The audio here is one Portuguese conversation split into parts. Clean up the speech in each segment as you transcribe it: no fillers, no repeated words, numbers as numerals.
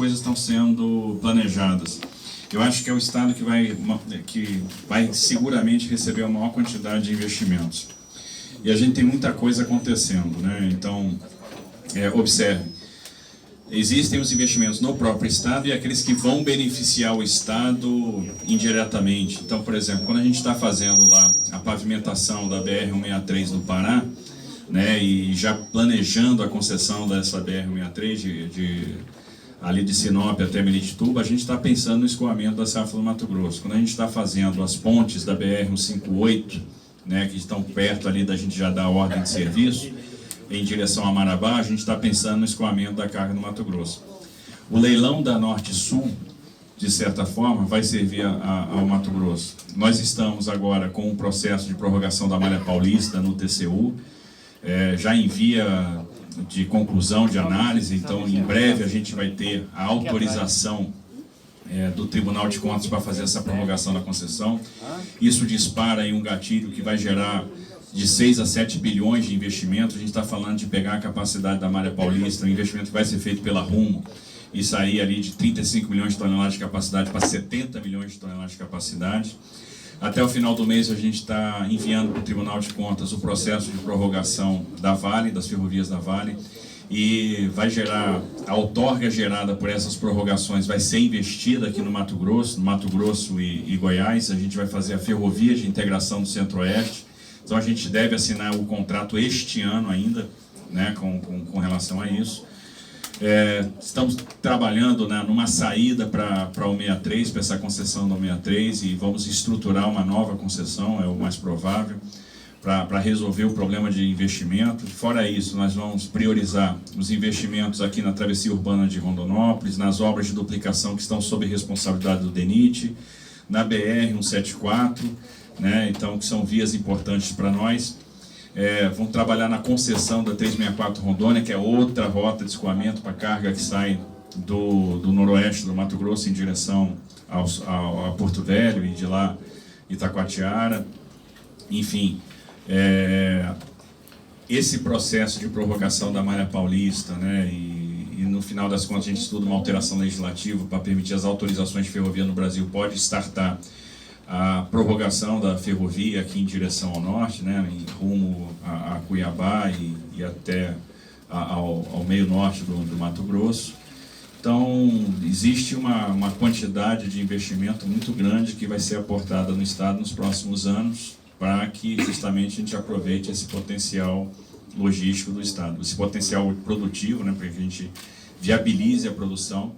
coisas estão sendo planejadas. Eu acho que é o Estado que vai seguramente receber a maior quantidade de investimentos. E a gente tem muita coisa acontecendo, né? Então, observe, existem os investimentos no próprio Estado e aqueles que vão beneficiar o Estado indiretamente. Então, por exemplo, quando a gente está fazendo lá a pavimentação da BR-163 no Pará, né, e já planejando a concessão dessa BR-163 ali de Sinop até Miritituba, a gente está pensando no escoamento da Safra do Mato Grosso. Quando a gente está fazendo as pontes da BR-158, né, que estão perto ali da gente já dar ordem de serviço, em direção a Marabá, a gente está pensando no escoamento da carga no Mato Grosso. O leilão da Norte-Sul, de certa forma, vai servir ao Mato Grosso. Nós estamos agora com o processo de prorrogação da Malha Paulista no TCU, já em via de conclusão de análise, então em breve a gente vai ter a autorização do Tribunal de Contas para fazer essa prorrogação da concessão. Isso dispara em um gatilho que vai gerar de 6 a 7 bilhões de investimento. A gente está falando de pegar a capacidade da Malha Paulista, o investimento que vai ser feito pela Rumo, e sair ali de 35 milhões de toneladas de capacidade para 70 milhões de toneladas de capacidade. Até o final do mês a gente está enviando para o Tribunal de Contas o processo de prorrogação da Vale, das ferrovias da Vale, e vai gerar, a outorga gerada por essas prorrogações vai ser investida aqui no Mato Grosso e Goiás. A gente vai fazer a ferrovia de integração do Centro-Oeste, então a gente deve assinar o contrato este ano ainda, né, com relação a isso. Estamos trabalhando, né, numa saída para o 63, para essa concessão do 63, e vamos estruturar uma nova concessão, é o mais provável, para resolver o problema de investimento. Fora isso, nós vamos priorizar os investimentos aqui na travessia urbana de Rondonópolis, nas obras de duplicação que estão sob responsabilidade do DENIT, na BR-174, né, então, que são vias importantes para nós. Vamos trabalhar na concessão da 364 Rondônia, que é outra rota de escoamento para carga que sai do noroeste do Mato Grosso em direção a Porto Velho e de lá Itacoatiara. Enfim, esse processo de prorrogação da Malha Paulista, né, e no final das contas a gente estuda uma alteração legislativa para permitir as autorizações de ferrovia no Brasil, pode startar a prorrogação da ferrovia aqui em direção ao norte, né, em rumo a Cuiabá e até ao meio norte do Mato Grosso. Então, existe uma quantidade de investimento muito grande que vai ser aportada no Estado nos próximos anos para que justamente a gente aproveite esse potencial logístico do Estado, esse potencial produtivo, né, para que a gente viabilize a produção.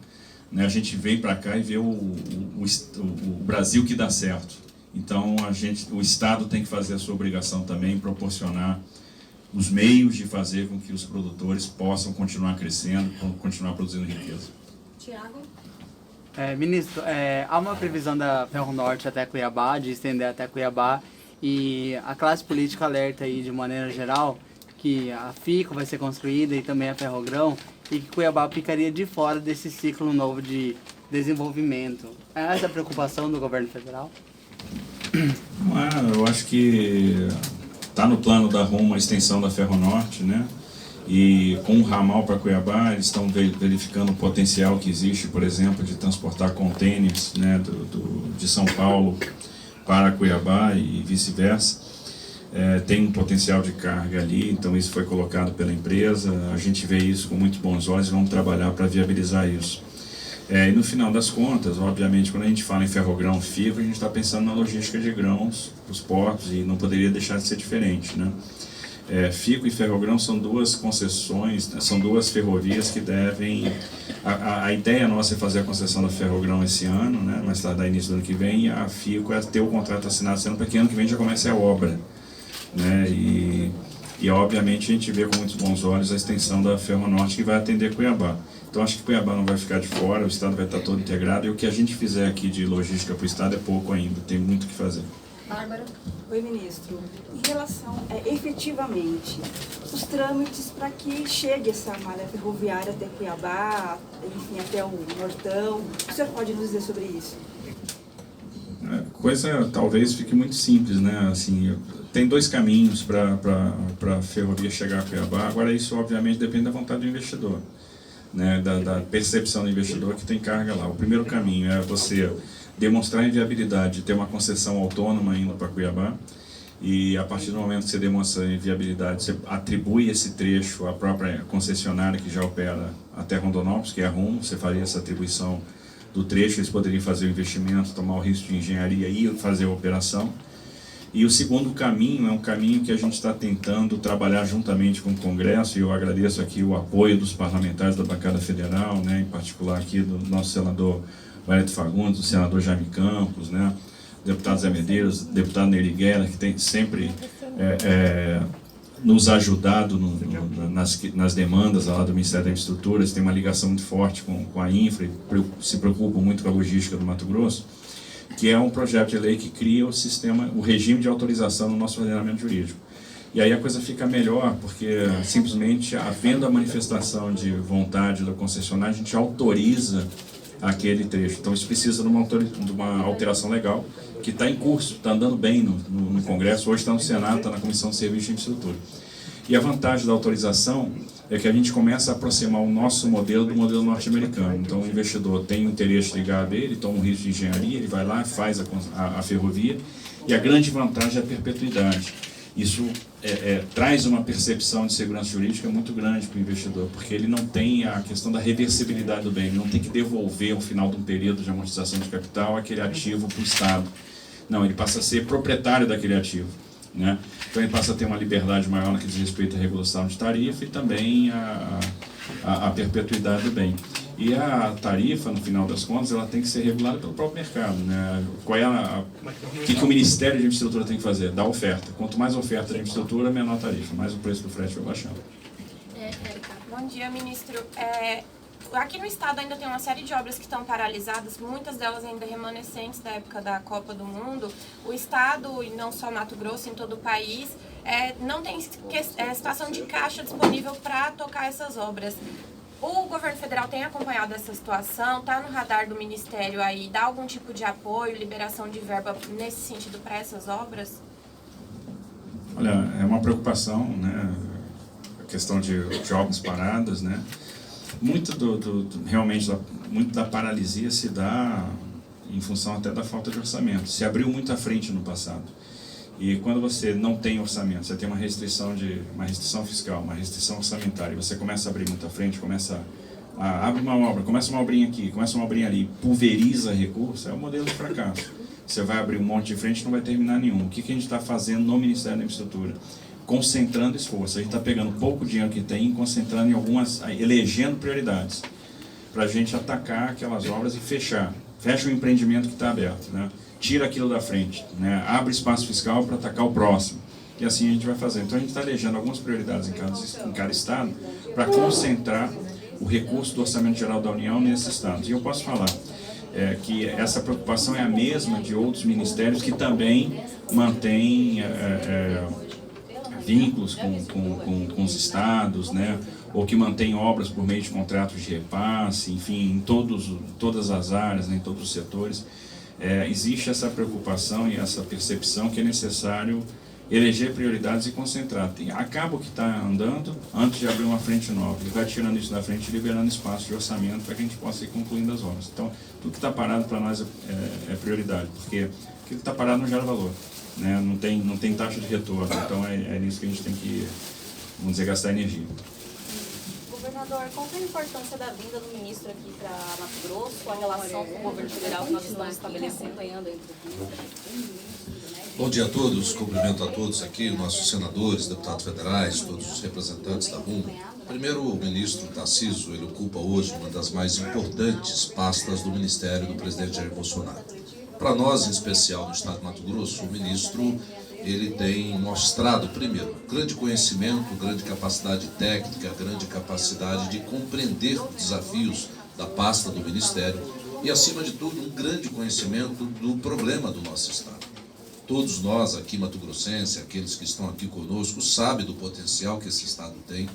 A gente vem para cá e vê o Brasil que dá certo. Então, o Estado tem que fazer a sua obrigação também, proporcionar os meios de fazer com que os produtores possam continuar crescendo, continuar produzindo riqueza. Tiago? Ministro, há uma previsão da Ferro Norte até Cuiabá, de estender até Cuiabá, e a classe política alerta aí de maneira geral que a FICO vai ser construída e também a Ferrogrão, e que Cuiabá ficaria de fora desse ciclo novo de desenvolvimento. É essa a preocupação do governo federal? Eu acho que está no plano da Rumo a extensão da Ferronorte, né? E com o ramal para Cuiabá, eles estão verificando o potencial que existe, por exemplo, de transportar contêineres, né, de São Paulo para Cuiabá e vice-versa. Tem um potencial de carga ali, então isso foi colocado pela empresa, a gente vê isso com muito bons olhos e vamos trabalhar para viabilizar isso. E no final das contas, obviamente, quando a gente fala em Ferrogrão, FICO, a gente está pensando na logística de grãos, os portos, e não poderia deixar de ser diferente, né? FICO e Ferrogrão são duas concessões, são duas ferrovias que devem... A ideia nossa é fazer a concessão da Ferrogrão esse ano, né? Mais tarde, início do ano que vem, e a FICO é ter o contrato assinado esse ano, para que ano que vem já comece a obra, né? E obviamente a gente vê com muitos bons olhos a extensão da Ferronorte, que vai atender Cuiabá. Então acho que Cuiabá não vai ficar de fora, o Estado vai estar todo integrado, e o que a gente fizer aqui de logística para o Estado é pouco ainda, tem muito o que fazer. Bárbara? Oi, ministro. Em relação, efetivamente, os trâmites para que chegue essa malha ferroviária até Cuiabá, enfim, até o Nortão, o senhor pode nos dizer sobre isso? Coisa talvez fique muito simples, né? Assim, tem dois caminhos para a ferrovia chegar a Cuiabá. Agora isso obviamente depende da vontade do investidor. né, da percepção do investidor que tem carga lá. O primeiro caminho é você demonstrar a inviabilidade de ter uma concessão autônoma indo para Cuiabá, e a partir do momento que você demonstra a inviabilidade, você atribui esse trecho à própria concessionária que já opera até Rondonópolis, que é a Rumo. Você faria essa atribuição do trecho, eles poderiam fazer o investimento, tomar o risco de engenharia e fazer a operação. E o segundo caminho é um caminho que a gente está tentando trabalhar juntamente com o Congresso, e eu agradeço aqui o apoio dos parlamentares da bancada federal, né, em particular aqui do nosso senador Wellington Fagundes, do senador Jaime Campos, né, deputado Zé Medeiros, deputado Nery Guerra, que tem sempre nos ajudado nas demandas lá do Ministério da Infraestrutura. Eles têm uma ligação muito forte com a infra, e se preocupam muito com a logística do Mato Grosso, que é um projeto de lei que cria o regime de autorização no nosso ordenamento jurídico. E aí a coisa fica melhor, porque simplesmente, havendo a manifestação de vontade da concessionária, a gente autoriza aquele trecho. Então isso precisa de uma alteração legal, que está em curso, está andando bem no Congresso, hoje está no Senado, está na Comissão de Serviços e Infraestrutura. E a vantagem da autorização é que a gente começa a aproximar o nosso modelo do modelo norte-americano. Então o investidor tem o interesse ligado a ele, toma um risco de engenharia, ele vai lá, faz a ferrovia, e a grande vantagem é a perpetuidade. Isso traz uma percepção de segurança jurídica muito grande para o investidor, porque ele não tem a questão da reversibilidade do bem, ele não tem que devolver ao final de um período de amortização de capital aquele ativo para o Estado. Não, ele passa a ser proprietário daquele ativo, né? Então ele passa a ter uma liberdade maior no que diz respeito à regulação de tarifa e também a perpetuidade do bem. E a tarifa, no final das contas, ela tem que ser regulada pelo próprio mercado, né? O que o Ministério de Infraestrutura tem que fazer? Dar oferta. Quanto mais oferta de infraestrutura, menor tarifa, mais o preço do frete vai baixando. Bom dia, ministro. Aqui no estado ainda tem uma série de obras que estão paralisadas, muitas delas ainda remanescentes da época da Copa do Mundo. O estado, e não só Mato Grosso, em todo o país, não tem situação de caixa disponível para tocar essas obras. O governo federal tem acompanhado essa situação, está no radar do Ministério aí, dá algum tipo de apoio, liberação de verba nesse sentido para essas obras? Olha, é uma preocupação, né? A questão de obras paradas, né? Realmente, muito da paralisia se dá em função até da falta de orçamento. Se abriu muita frente no passado. E quando você não tem orçamento, você tem uma restrição fiscal, uma restrição orçamentária, você começa a abrir muita frente, abre uma obra, começa uma obrinha aqui, começa uma obrinha ali, pulveriza recursos, é o modelo de fracasso. Você vai abrir um monte de frente e não vai terminar nenhum. O que a gente está fazendo no Ministério da Infraestrutura? Concentrando esforço. A gente está pegando pouco dinheiro que tem e concentrando em elegendo prioridades, para a gente atacar aquelas obras e fecha o empreendimento que está aberto, né? Tira aquilo da frente, né? Abre espaço fiscal para atacar o próximo, e assim a gente vai fazer. Então a gente está elegendo algumas prioridades em cada estado para concentrar o recurso do Orçamento Geral da União nesses estados. E eu posso falar que essa preocupação é a mesma de outros ministérios que também mantêm vínculos com os estados, né? Ou que mantêm obras por meio de contratos de repasse, enfim, em todas as áreas, né? Em todos os setores. Existe essa preocupação e essa percepção que é necessário eleger prioridades e concentrar. Acaba o que está andando antes de abrir uma frente nova, e vai tirando isso da frente e liberando espaço de orçamento para que a gente possa ir concluindo as obras. Então, tudo que está parado para nós é prioridade, porque aquilo que está parado não gera valor, né? Não tem taxa de retorno, então é nisso que a gente tem que, vamos dizer, gastar energia. Governador, qual é a importância da vinda do ministro aqui para Mato Grosso, a relação com o governo federal que nós estamos estabelecendo? Bom dia a todos, cumprimento a todos aqui, nossos senadores, deputados federais, todos os representantes da Rumo. Primeiro, o ministro Tarcísio, ele ocupa hoje uma das mais importantes pastas do Ministério do presidente Jair Bolsonaro. Para nós, em especial no estado de Mato Grosso, o ministro ele tem mostrado, primeiro, grande conhecimento, grande capacidade técnica, grande capacidade de compreender os desafios da pasta do Ministério e, acima de tudo, um grande conhecimento do problema do nosso estado. Todos nós aqui, mato-grossenses, aqueles que estão aqui conosco, sabem do potencial que esse estado tem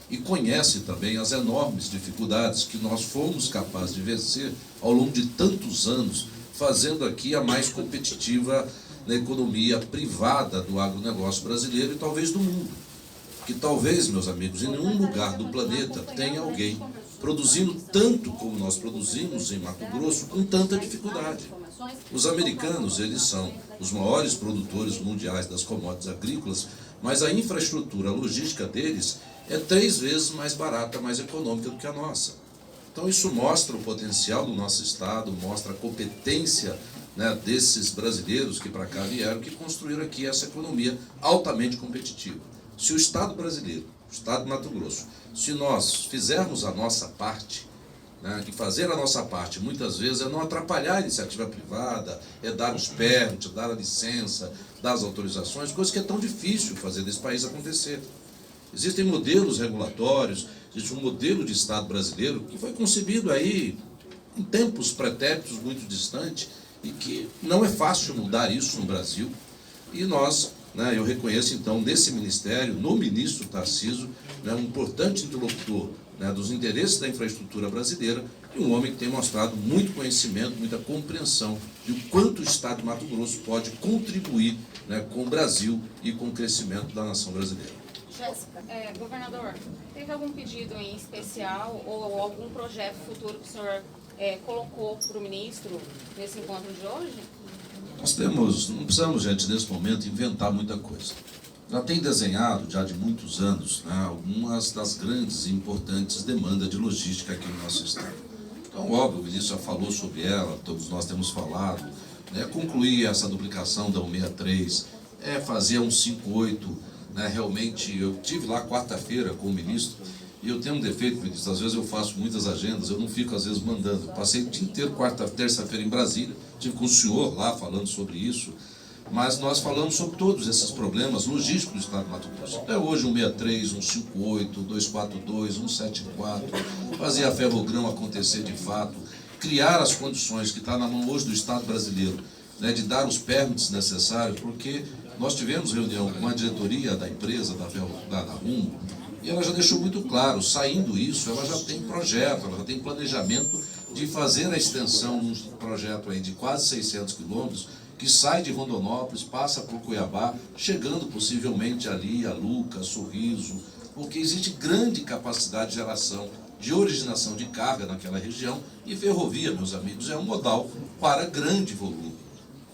e conhecem também as enormes dificuldades que nós fomos capazes de vencer ao longo de tantos anos, fazendo aqui a mais competitiva na economia privada do agronegócio brasileiro e talvez do mundo. Que talvez, meus amigos, em nenhum lugar do planeta tenha alguém produzindo tanto como nós produzimos em Mato Grosso, com tanta dificuldade. Os americanos, eles são os maiores produtores mundiais das commodities agrícolas, mas a infraestrutura a logística deles é 3 vezes mais barata, mais econômica do que a nossa. Então isso mostra o potencial do nosso estado, mostra a competência, né, desses brasileiros que para cá vieram, que construíram aqui essa economia altamente competitiva. Se o estado brasileiro, o estado de Mato Grosso, se nós fizermos a nossa parte, né, e fazer a nossa parte muitas vezes é não atrapalhar a iniciativa privada, é dar os permits, dar a licença, dar as autorizações, coisa que é tão difícil fazer desse país acontecer. Existem modelos regulatórios, existe um modelo de Estado brasileiro que foi concebido aí em tempos pretéritos muito distantes e que não é fácil mudar isso no Brasil. E nós, né, eu reconheço então nesse ministério, no ministro Tarcísio, né, um importante interlocutor, né, dos interesses da infraestrutura brasileira e um homem que tem mostrado muito conhecimento, muita compreensão de o quanto o Estado de Mato Grosso pode contribuir, né, com o Brasil e com o crescimento da nação brasileira. Jéssica, governador, teve algum pedido em especial ou algum projeto futuro que o senhor colocou para o ministro nesse encontro de hoje? Nós não precisamos, gente, nesse momento, inventar muita coisa. Já tem desenhado, já de muitos anos, né, algumas das grandes e importantes demandas de logística aqui no nosso estado. Então, óbvio, o ministro já falou sobre ela, todos nós temos falado, né, concluir essa duplicação da 163, fazer a 158, né, realmente, eu estive lá quarta-feira com o ministro, e eu tenho um defeito, ministro, às vezes eu faço muitas agendas, eu não fico às vezes mandando. Eu passei o dia inteiro, terça-feira em Brasília, estive com o senhor lá falando sobre isso, mas nós falamos sobre todos esses problemas logísticos do estado de Mato Grosso. Até hoje 163, 158, 242, 174, fazer a Ferrogrão acontecer de fato, criar as condições que está na mão hoje do Estado brasileiro, né, de dar os permits necessários, porque nós tivemos reunião com a diretoria da empresa, da Rumo, e ela já deixou muito claro, saindo isso, ela já tem projeto, ela já tem planejamento de fazer a extensão de um projeto aí de quase 600 quilômetros, que sai de Rondonópolis, passa por Cuiabá, chegando possivelmente ali a Lucas, Sorriso, porque existe grande capacidade de geração, de originação de carga naquela região, e ferrovia, meus amigos, é um modal para grande volume.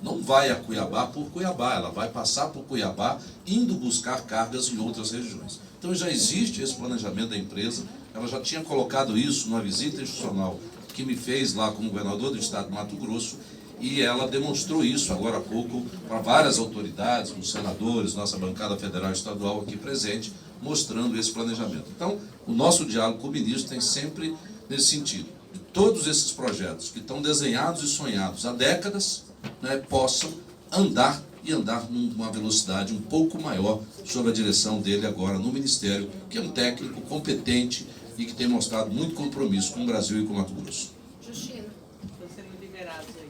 Não vai a Cuiabá por Cuiabá, ela vai passar por Cuiabá, indo buscar cargas em outras regiões. Então já existe esse planejamento da empresa, ela já tinha colocado isso numa visita institucional que me fez lá como governador do estado de Mato Grosso, e ela demonstrou isso agora há pouco para várias autoridades, os senadores, nossa bancada federal e estadual aqui presente, mostrando esse planejamento. Então, o nosso diálogo com o ministro tem sempre nesse sentido, de todos esses projetos que estão desenhados e sonhados há décadas, né, possam andar e andar numa velocidade um pouco maior sob a direção dele agora no Ministério, que é um técnico competente e que tem mostrado muito compromisso com o Brasil e com o Mato Grosso. Justina. Estão sendo liberados aí.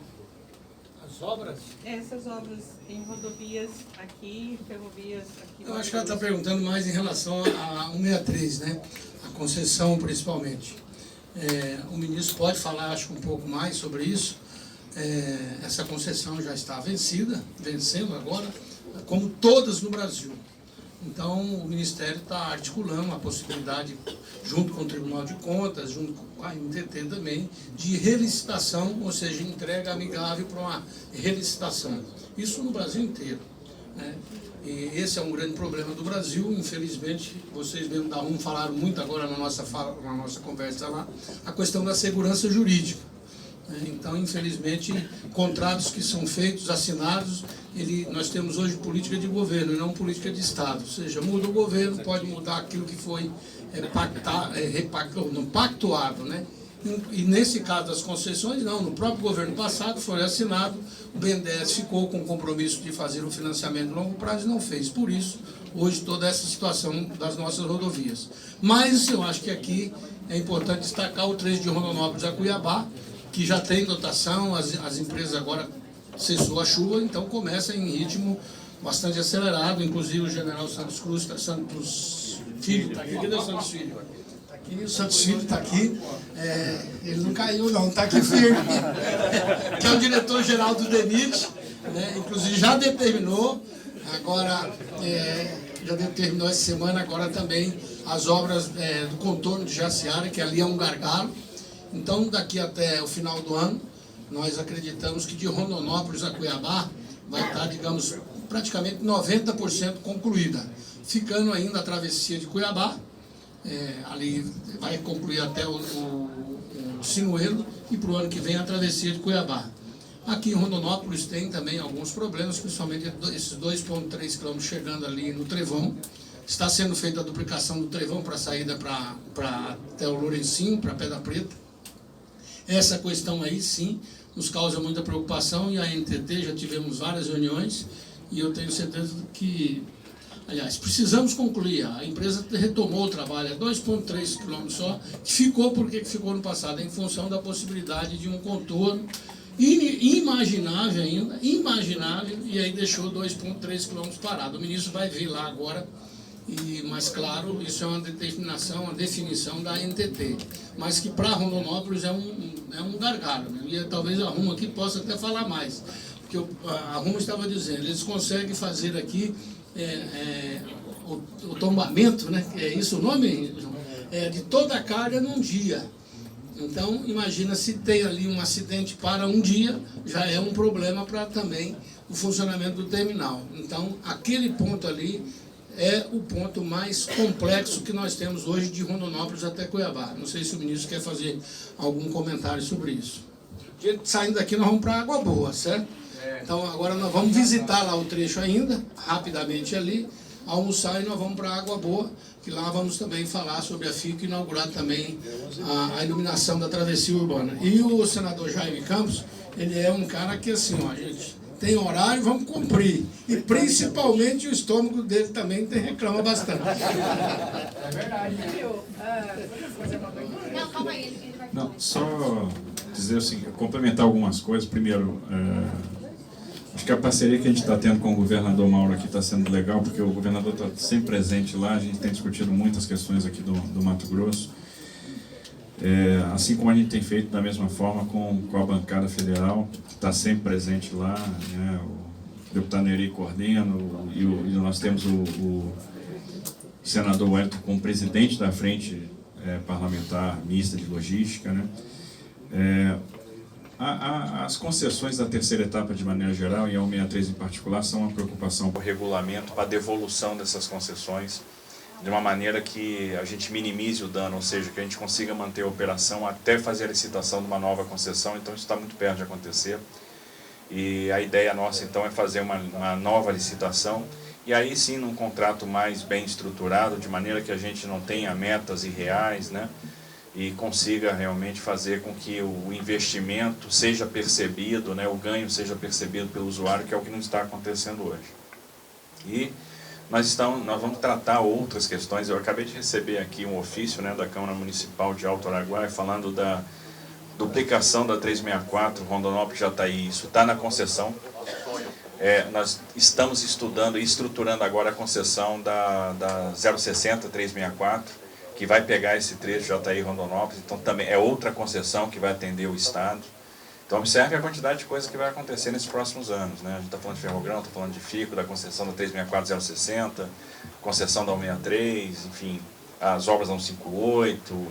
As obras? Essas obras em rodovias aqui, ferrovias aqui. Eu acho que ela está perguntando mais em relação a 163, né? A concessão principalmente. O ministro pode falar, acho, um pouco mais sobre isso. Essa concessão já está vencendo agora, como todas no Brasil. Então, o Ministério está articulando a possibilidade, junto com o Tribunal de Contas, junto com a NTT também, de relicitação, ou seja, entrega amigável para uma relicitação. Isso no Brasil inteiro, né? E esse é um grande problema do Brasil, infelizmente, vocês mesmo da RUM falaram muito agora na nossa conversa lá, a questão da segurança jurídica. Então, infelizmente, contratos que são feitos, assinados, nós temos hoje política de governo e não política de Estado. Ou seja, muda o governo, pode mudar aquilo que foi pactuado, né? E nesse caso das concessões, não. No próprio governo passado foi assinado, o BNDES ficou com o compromisso de fazer o financiamento a longo prazo e não fez. Por isso, hoje, toda essa situação das nossas rodovias. Mas eu acho que aqui é importante destacar o trecho de Rondonópolis a Cuiabá, que já tem dotação, as empresas agora cessou a chuva, então começa em ritmo bastante acelerado, inclusive o general Santos Filho está aqui. Cadê o Santos Filho? Está aqui, o Santos Filho está aqui, ele não caiu não, está aqui firme, que é o diretor-geral do DENIT, né? Inclusive já determinou Agora, já terminou essa semana, agora também as obras do contorno de Jaciara, que ali é um gargalo. Então, daqui até o final do ano, nós acreditamos que de Rondonópolis a Cuiabá vai estar, digamos, praticamente 90% concluída. Ficando ainda a travessia de Cuiabá, ali vai concluir até o Sinuelo, e para o ano que vem a travessia de Cuiabá. Aqui em Rondonópolis tem também alguns problemas, principalmente esses 2,3 km chegando ali no Trevão. Está sendo feita a duplicação do Trevão para a saída até o Lourencinho, para Pedra Preta. Essa questão aí, sim, nos causa muita preocupação, e a NTT já tivemos várias reuniões, e eu tenho certeza que, aliás, precisamos concluir. A empresa retomou o trabalho, 2,3 km só, que ficou, por que ficou no passado? Em função da possibilidade de um contorno inimaginável ainda, imaginável, e aí deixou 2,3 km parado. O ministro vai vir lá agora, mas claro, isso é uma determinação, uma definição da NTT, mas que para Rondonópolis é um gargalo, né? E talvez a Rumo aqui possa até falar mais, porque a Rumo estava dizendo, eles conseguem fazer aqui o tombamento, né? É isso o nome? De toda a carga num dia. Então, imagina se tem ali um acidente para um dia, já é um problema para também o funcionamento do terminal. Então, aquele ponto ali é o ponto mais complexo que nós temos hoje de Rondonópolis até Cuiabá. Não sei se o ministro quer fazer algum comentário sobre isso. Saindo daqui, nós vamos para Água Boa, certo? Então, agora nós vamos visitar lá o trecho ainda, rapidamente ali, almoçar, e nós vamos para Água Boa, que lá vamos também falar sobre a FICO e inaugurar também a iluminação da travessia urbana. E o senador Jaime Campos, ele é um cara que, assim, ó, gente, tem horário, vamos cumprir. E principalmente o estômago dele também reclama bastante. É verdade. Não, calma aí, ele vai... Não, só dizer assim, complementar algumas coisas. Primeiro, acho que a parceria que a gente está tendo com o governador Mauro aqui está sendo legal, porque o governador está sempre presente lá, a gente tem discutido muitas questões aqui do Mato Grosso. Assim como a gente tem feito da mesma forma com a bancada federal, que está sempre presente lá, né? O deputado Neri coordena, e nós temos o senador Wellington como presidente da frente parlamentar mista de logística, né? As concessões da terceira etapa de maneira geral, e a 163 em particular, são uma preocupação para o regulamento, para a devolução dessas concessões, de uma maneira que a gente minimize o dano, ou seja, que a gente consiga manter a operação até fazer a licitação de uma nova concessão. Então isso está muito perto de acontecer. E a ideia nossa então é fazer uma nova licitação, e aí sim num contrato mais bem estruturado, de maneira que a gente não tenha metas irreais, né? E consiga realmente fazer com que o investimento seja percebido, né? O ganho seja percebido pelo usuário, que é o que não está acontecendo hoje. E nós vamos tratar outras questões. Eu acabei de receber aqui um ofício, né, da Câmara Municipal de Alto Araguaia, falando da duplicação da 364 Rondonópolis-Jataí. Isso está na concessão. Nós estamos estudando e estruturando agora a concessão da 060 364, que vai pegar esse trecho Jataí-Rondonópolis. Então também é outra concessão que vai atender o Estado. Então observe a quantidade de coisas que vai acontecer nesses próximos anos, né? A gente está falando de Ferrogrão, está falando de FICO, da concessão da 364-060, concessão da 163, enfim, as obras da 158,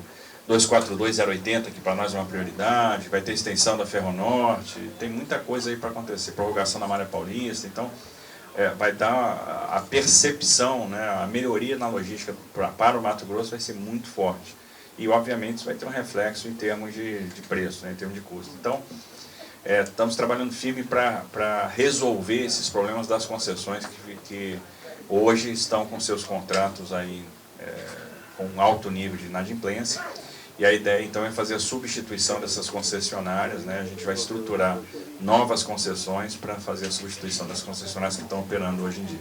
242-080, que para nós é uma prioridade, vai ter extensão da Ferronorte, tem muita coisa aí para acontecer, prorrogação da Malha Paulista. Então vai dar a percepção, né, a melhoria na logística para o Mato Grosso vai ser muito forte. E, obviamente, isso vai ter um reflexo em termos de preço, né, em termos de custo. Então, estamos trabalhando firme para resolver esses problemas das concessões que hoje estão com seus contratos aí, com alto nível de inadimplência. E a ideia, então, é fazer a substituição dessas concessionárias, né? A gente vai estruturar novas concessões para fazer a substituição das concessionárias que estão operando hoje em dia.